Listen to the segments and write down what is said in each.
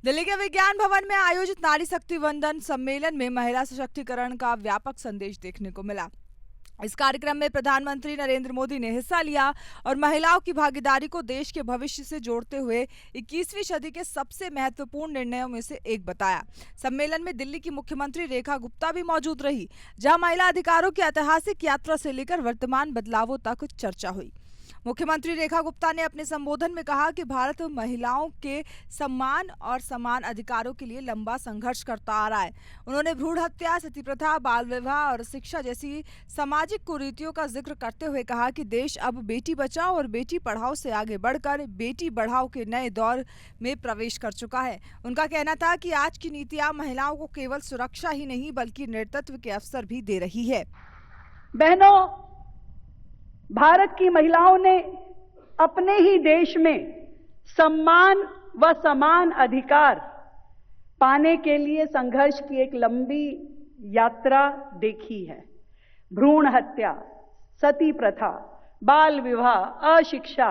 दिल्ली के विज्ञान भवन में आयोजित नारी शक्ति वंदन सम्मेलन में महिला सशक्तिकरण का व्यापक संदेश देखने को मिला। इस कार्यक्रम में प्रधानमंत्री नरेंद्र मोदी ने हिस्सा लिया और महिलाओं की भागीदारी को देश के भविष्य से जोड़ते हुए 21वीं सदी के सबसे महत्वपूर्ण निर्णयों में से एक बताया। सम्मेलन में दिल्ली की मुख्यमंत्री रेखा गुप्ता भी मौजूद रही, जहां महिला अधिकारों की ऐतिहासिक यात्रा से लेकर वर्तमान बदलावों तक चर्चा हुई। मुख्यमंत्री रेखा गुप्ता ने अपने संबोधन में कहा कि भारत महिलाओं के सम्मान और समान अधिकारों के लिए लंबा संघर्ष करता आ रहा है। उन्होंने भ्रूण हत्या, सती प्रथा, बाल विवाह और शिक्षा जैसी सामाजिक कुरीतियों का जिक्र करते हुए कहा कि देश अब बेटी बचाओ और बेटी पढ़ाओ से आगे बढ़कर बेटी बढ़ाओ के नए दौर में प्रवेश कर चुका है। उनका कहना था कि आज की नीतियां महिलाओं को केवल सुरक्षा ही नहीं बल्कि नेतृत्व के अवसर भी दे रही है। बहनों, भारत की महिलाओं ने अपने ही देश में सम्मान व समान अधिकार पाने के लिए संघर्ष की एक लंबी यात्रा देखी है। भ्रूण हत्या, सती प्रथा, बाल विवाह, अशिक्षा,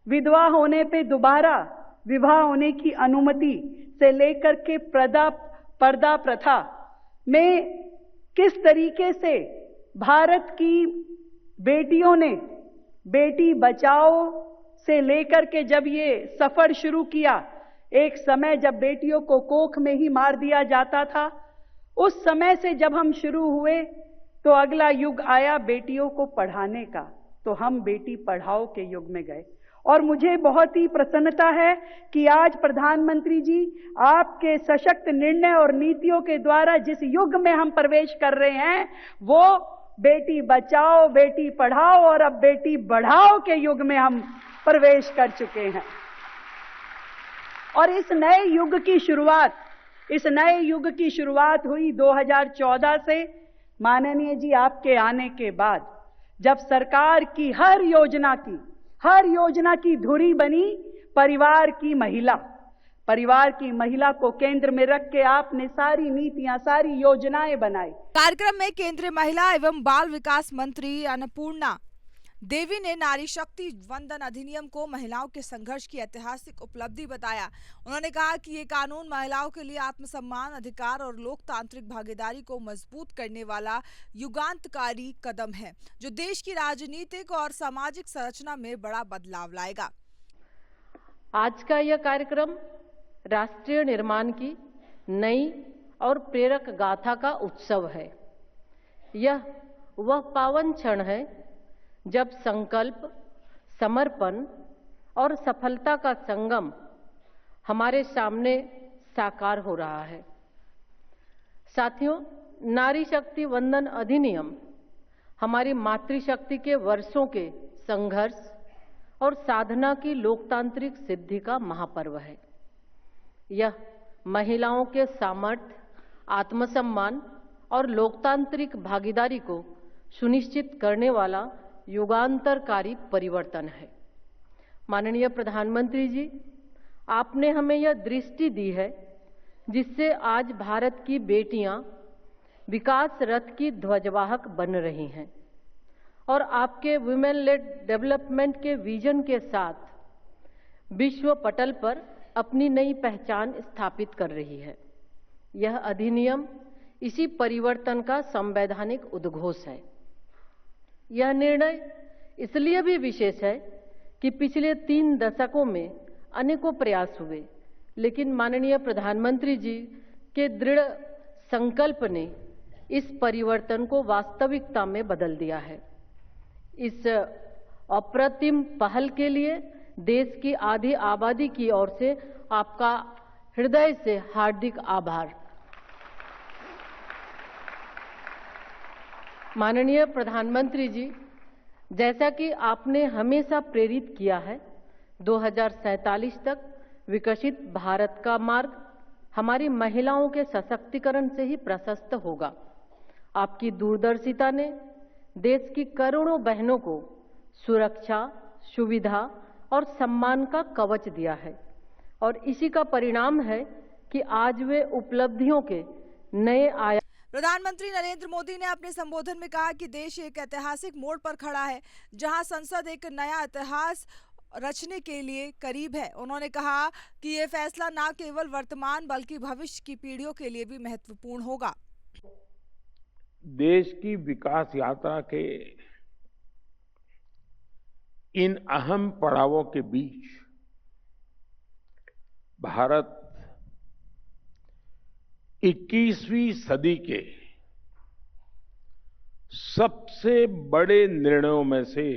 विधवा होने पे दोबारा विवाह होने की अनुमति से लेकर के पर्दा प्रथा में किस तरीके से भारत की बेटियों ने बेटी बचाओ से लेकर के जब ये सफर शुरू किया, एक समय जब बेटियों को कोख में ही मार दिया जाता था, उस समय से जब हम शुरू हुए तो अगला युग आया बेटियों को पढ़ाने का, तो हम बेटी पढ़ाओ के युग में गए। और मुझे बहुत ही प्रसन्नता है कि आज प्रधानमंत्री जी आपके सशक्त निर्णय और नीतियों के द्वारा जिस युग में हम प्रवेश कर रहे हैं वो बेटी बचाओ, बेटी पढ़ाओ और अब बेटी बढ़ाओ के युग में हम प्रवेश कर चुके हैं। और इस नए युग की शुरुआत हुई 2014 से। माननीय जी आपके आने के बाद जब सरकार की हर योजना की धुरी बनी परिवार की महिला को केंद्र में रख के आपने सारी नीतियां, सारी योजनाएं बनाई। कार्यक्रम में केंद्रीय महिला एवं बाल विकास मंत्री अन्नपूर्णा देवी ने नारी शक्ति वंदन अधिनियम को महिलाओं के संघर्ष की ऐतिहासिक उपलब्धि बताया। उन्होंने कहा कि ये कानून महिलाओं के लिए आत्मसम्मान, अधिकार और लोकतांत्रिक भागीदारी को मजबूत करने वाला युगांतकारी कदम है, जो देश की राजनीतिक और सामाजिक संरचना में बड़ा बदलाव लाएगा। आज का यह कार्यक्रम राष्ट्रीय निर्माण की नई और प्रेरक गाथा का उत्सव है। यह वह पावन क्षण है जब संकल्प, समर्पण और सफलता का संगम हमारे सामने साकार हो रहा है। साथियों, नारी शक्ति वंदन अधिनियम हमारी मातृशक्ति के वर्षों के संघर्ष और साधना की लोकतांत्रिक सिद्धि का महापर्व है। यह महिलाओं के सामर्थ्य, आत्मसम्मान और लोकतांत्रिक भागीदारी को सुनिश्चित करने वाला युगांतरकारी परिवर्तन है। माननीय प्रधानमंत्री जी, आपने हमें यह दृष्टि दी है जिससे आज भारत की बेटियां विकास रथ की ध्वजवाहक बन रही हैं और आपके वुमेन लेड डेवलपमेंट के विजन के साथ विश्व पटल पर अपनी नई पहचान स्थापित कर रही है। यह अधिनियम इसी परिवर्तन का संवैधानिक उद्घोष है। यह निर्णय इसलिए भी विशेष है कि पिछले 3 दशकों में अनेकों प्रयास हुए, लेकिन माननीय प्रधानमंत्री जी के दृढ़ संकल्प ने इस परिवर्तन को वास्तविकता में बदल दिया है। इस अप्रतिम पहल के लिए देश की आधी आबादी की ओर से आपका हृदय से हार्दिक आभार। माननीय प्रधानमंत्री जी, जैसा कि आपने हमेशा प्रेरित किया है, 2047 तक विकसित भारत का मार्ग हमारी महिलाओं के सशक्तिकरण से ही प्रशस्त होगा। आपकी दूरदर्शिता ने देश की करोड़ों बहनों को सुरक्षा, सुविधा और सम्मान का कवच दिया है और इसी का परिणाम है कि आज वे उपलब्धियों के नए आयाम। प्रधानमंत्री नरेंद्र मोदी ने अपने संबोधन में कहा कि देश एक ऐतिहासिक मोड़ पर खड़ा है, जहां संसद एक नया इतिहास रचने के लिए करीब है। उन्होंने कहा कि ये फैसला न केवल वर्तमान बल्कि भविष्य की पीढ़ियों के लिए भी महत्वपूर्ण होगा। देश की विकास यात्रा के इन अहम पड़ावों के बीच भारत 21वीं सदी के सबसे बड़े निर्णयों में से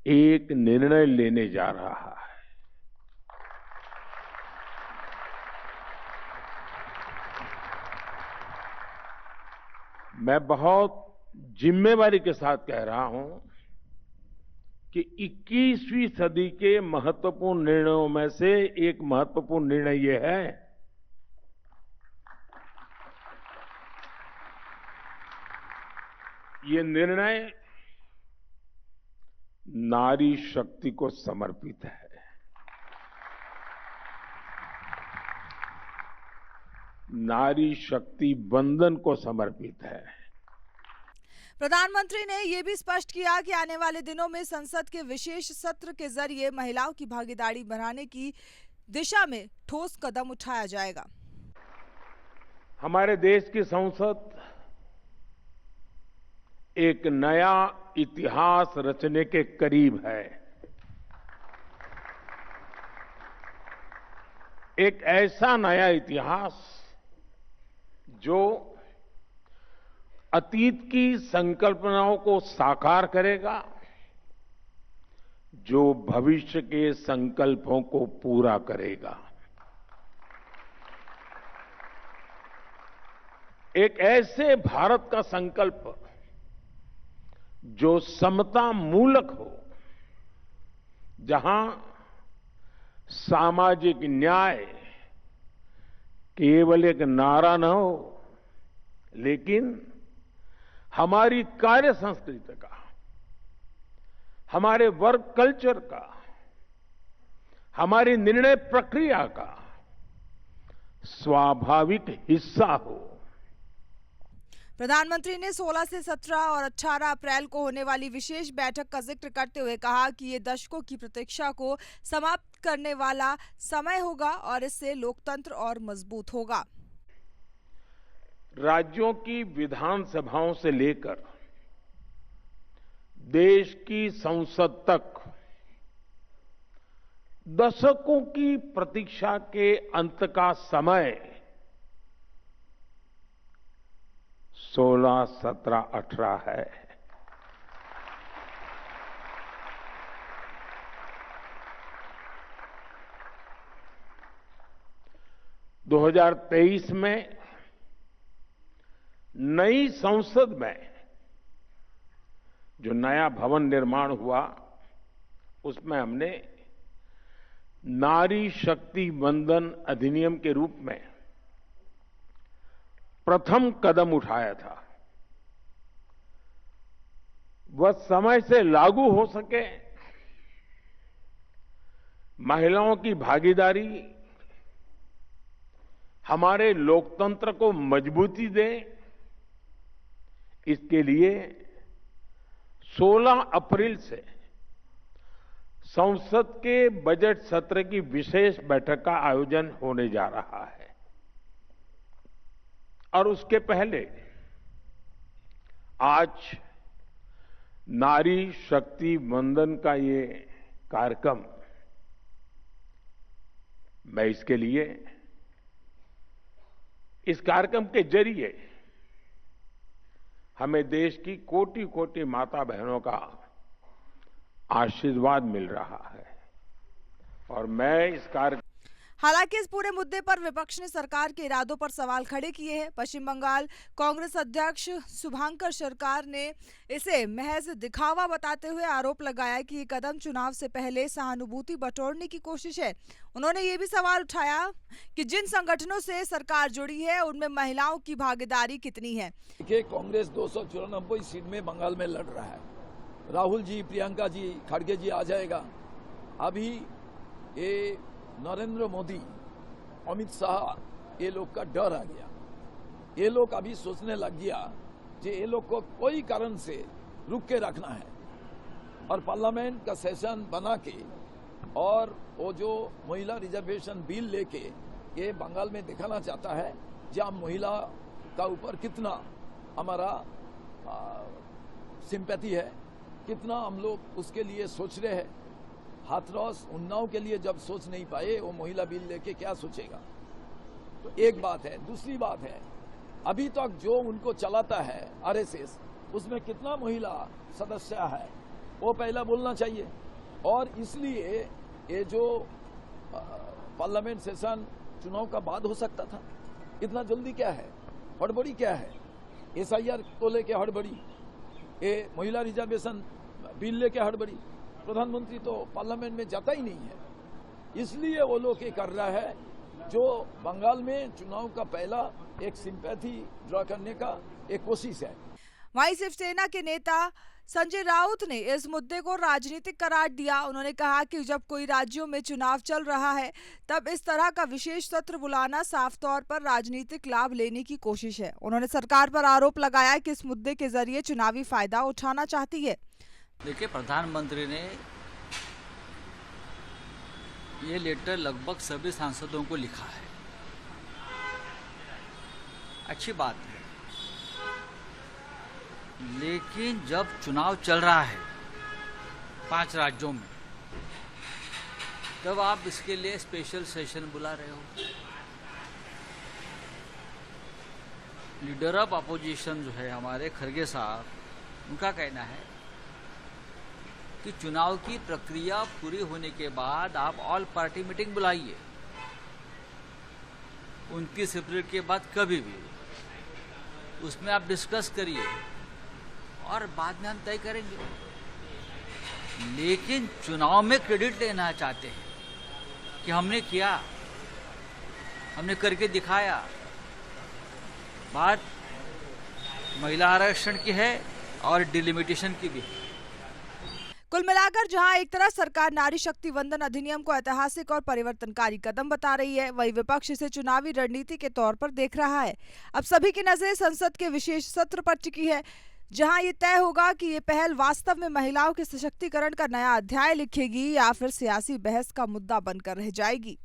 एक निर्णय लेने जा रहा है। मैं बहुत जिम्मेवारी के साथ कह रहा हूं कि 21वीं सदी के महत्वपूर्ण निर्णयों में से एक महत्वपूर्ण निर्णय यह है ये निर्णय नारी शक्ति को समर्पित है। नारी शक्ति वंदन को समर्पित है। प्रधानमंत्री ने यह भी स्पष्ट किया कि आने वाले दिनों में संसद के विशेष सत्र के जरिए महिलाओं की भागीदारी बढ़ाने की दिशा में ठोस कदम उठाया जाएगा। हमारे देश की संसद एक नया इतिहास रचने के करीब है। एक ऐसा नया इतिहास जो अतीत की संकल्पनाओं को साकार करेगा, जो भविष्य के संकल्पों को पूरा करेगा। एक ऐसे भारत का संकल्प जो समता मूलक हो, जहां सामाजिक न्याय केवल एक नारा न हो, लेकिन हमारी कार्य संस्कृति का, हमारे वर्क कल्चर का, हमारी निर्णय प्रक्रिया का स्वाभाविक हिस्सा हो। प्रधानमंत्री ने 16 से 17 और 18 अप्रैल को होने वाली विशेष बैठक का जिक्र करते हुए कहा कि ये दशकों की प्रतीक्षा को समाप्त करने वाला समय होगा और इससे लोकतंत्र और मजबूत होगा। राज्यों की विधानसभाओं से लेकर देश की संसद तक दशकों की प्रतीक्षा के अंत का समय 16, 17, 18 है। दो 2023 में नई संसद में जो नया भवन निर्माण हुआ, उसमें हमने नारी शक्ति वंदन अधिनियम के रूप में प्रथम कदम उठाया था। वह समय से लागू हो सके, महिलाओं की भागीदारी हमारे लोकतंत्र को मजबूती दे, इसके लिए 16 अप्रैल से संसद के बजट सत्र की विशेष बैठक का आयोजन होने जा रहा है। और उसके पहले आज नारी शक्ति वंदन का ये कार्यक्रम, मैं इसके लिए इस कार्यक्रम के जरिए हमें देश की कोटि कोटि माता बहनों का आशीर्वाद मिल रहा है और मैं इस कार्य। हालांकि इस पूरे मुद्दे पर विपक्ष ने सरकार के इरादों पर सवाल खड़े किए हैं। पश्चिम बंगाल कांग्रेस अध्यक्ष शुभांकर सरकार ने इसे महज दिखावा बताते हुए आरोप लगाया कि ये कदम चुनाव से पहले सहानुभूति बटोरने की कोशिश है। उन्होंने ये भी सवाल उठाया कि जिन संगठनों से सरकार जुड़ी है उनमें महिलाओं की भागीदारी कितनी है। देखिए, कांग्रेस 294 सीट में बंगाल में लड़ रहा है। राहुल जी, प्रियंका जी, खड़गे जी आ जाएगा। अभी ये नरेंद्र मोदी, अमित शाह, ये लोग का डर आ गया। ये लोग अभी सोचने लग गया कि ये लोग को कोई कारण से रुक के रखना है। और पार्लियामेंट का सेशन बना के और वो जो महिला रिजर्वेशन बिल लेके ये बंगाल में दिखाना चाहता है जहाँ महिला का ऊपर कितना हमारा सिंपैथी है, कितना हम लोग उसके लिए सोच रहे हैं। हाथरस उन्नाव के लिए जब सोच नहीं पाए वो महिला बिल लेके क्या सोचेगा। तो एक बात है। दूसरी बात है, अभी तक जो उनको चलाता है आरएसएस, उसमें कितना महिला सदस्य है वो पहला बोलना चाहिए। और इसलिए ये जो पार्लियामेंट सेशन चुनाव का बाद हो सकता था, इतना जल्दी क्या है, हड़बड़ी क्या है? एसआईआर को लेके हड़बड़ी, ये महिला रिजर्वेशन बिल लेके हड़बड़ी। प्रधानमंत्री तो पार्लियामेंट में जाता ही नहीं है, इसलिए वो लोग ये कर रहा है जो बंगाल में चुनाव का पहला एक सिंपैथी ड्रा करने का एक कोशिश है। वहीं शिवसेना के नेता संजय राउत ने इस मुद्दे को राजनीतिक करार दिया। उन्होंने कहा कि जब कोई राज्यों में चुनाव चल रहा है तब इस तरह का विशेष सत्र बुलाना साफ तौर पर राजनीतिक लाभ लेने की कोशिश है। उन्होंने सरकार पर आरोप लगाया कि इस मुद्दे के जरिए चुनावी फायदा उठाना चाहती है। देखिए, प्रधानमंत्री ने ये लेटर लगभग सभी सांसदों को लिखा है, अच्छी बात है। लेकिन जब चुनाव चल रहा है 5 राज्यों में, तब आप इसके लिए स्पेशल सेशन बुला रहे हो। लीडर ऑफ अपोजिशन जो है हमारे खड़गे साहब, उनका कहना है कि चुनाव की प्रक्रिया पूरी होने के बाद आप ऑल पार्टी मीटिंग बुलाइए, 29 अप्रैल के बाद कभी भी उसमें आप डिस्कस करिए और बाद में हम तय करेंगे। लेकिन चुनाव में क्रेडिट लेना चाहते हैं कि हमने किया, हमने करके दिखाया। बात महिला आरक्षण की है और डिलिमिटेशन की भी है। कुल मिलाकर जहां एक तरफ सरकार नारी शक्ति वंदन अधिनियम को ऐतिहासिक और परिवर्तनकारी कदम बता रही है, वहीं विपक्ष इसे चुनावी रणनीति के तौर पर देख रहा है। अब सभी की नजरें संसद के विशेष सत्र पर टिकी है, जहां ये तय होगा कि ये पहल वास्तव में महिलाओं के सशक्तिकरण का नया अध्याय लिखेगी या फिर सियासी बहस का मुद्दा बनकर रह जाएगी।